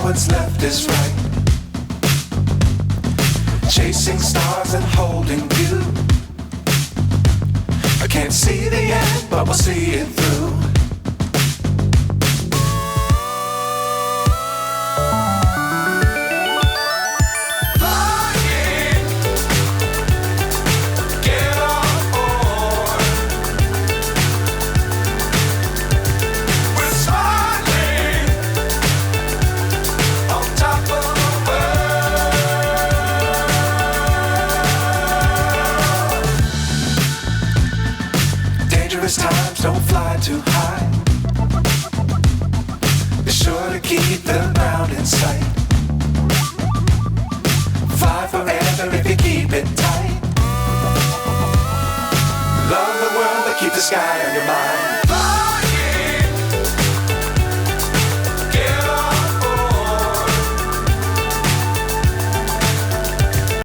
what's left is right. Chasing stars and holding you. I can't see the end, but we'll see it through. Times don't fly too high. Be sure to keep the ground in sight. Fly forever if you keep it tight. Love the world but keep the sky on your mind.